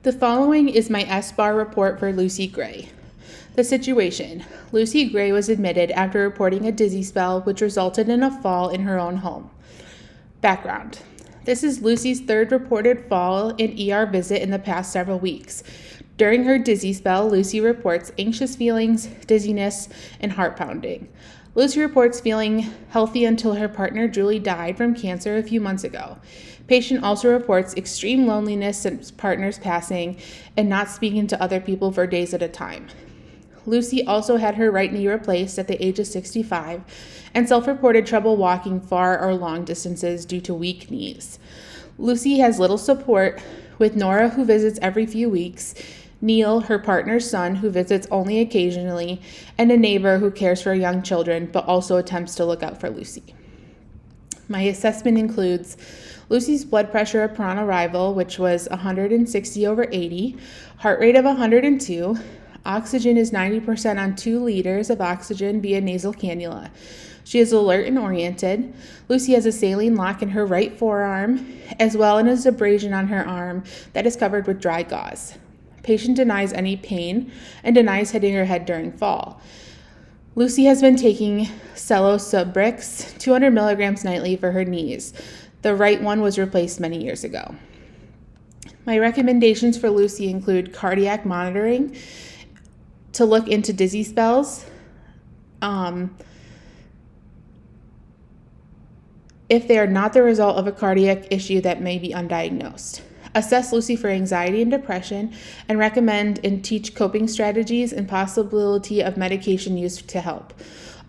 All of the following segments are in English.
The following is my SBAR report for Lucy Gray. The situation: Lucy Gray was admitted after reporting a dizzy spell which resulted in a fall in her own home. Background: this is Lucy's third reported fall and ER visit in the past several weeks. During her dizzy spell, Lucy reports anxious feelings, dizziness, and heart pounding. Lucy reports feeling healthy until her partner Julie died from cancer a few months ago. Patient also reports extreme loneliness since partner's passing and not speaking to other people for days at a time. Lucy also had her right knee replaced at the age of 65 and self-reported trouble walking far or long distances due to weak knees. Lucy has little support, with Nora, who visits every few weeks, Neil, her partner's son, who visits only occasionally, and a neighbor who cares for young children but also attempts to look out for Lucy. My assessment includes Lucy's blood pressure upon arrival, which was 160/80, heart rate of 102, oxygen is 90% on 2 liters of oxygen via nasal cannula. She is alert and oriented. Lucy has a saline lock in her right forearm, as well as abrasion on her arm that is covered with dry gauze. Patient denies any pain and denies hitting her head during fall. Lucy has been taking Subrix 200 milligrams nightly for her knees. The right one was replaced many years ago. My recommendations for Lucy include cardiac monitoring to look into dizzy spells. If they are not the result of a cardiac issue that may be undiagnosed. Assess Lucy for anxiety and depression, and recommend and teach coping strategies and possibility of medication use to help.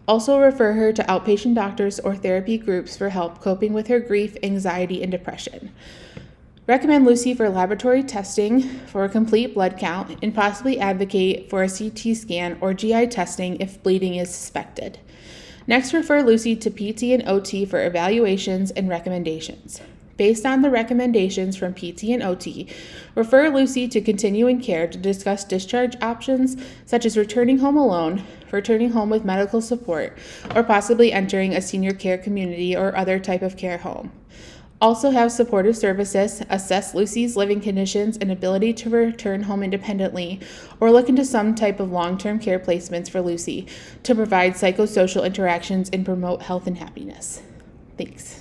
Also refer her to outpatient doctors or therapy groups for help coping with her grief, anxiety, and depression. Recommend Lucy for laboratory testing for a complete blood count, and possibly advocate for a CT scan or GI testing if bleeding is suspected. Next, refer Lucy to PT and OT for evaluations and recommendations. Based on the recommendations from PT and OT, refer Lucy to continuing care to discuss discharge options such as returning home alone, returning home with medical support, or possibly entering a senior care community or other type of care home. Also have supportive services, assess Lucy's living conditions and ability to return home independently, or look into some type of long-term care placements for Lucy to provide psychosocial interactions and promote health and happiness. Thanks.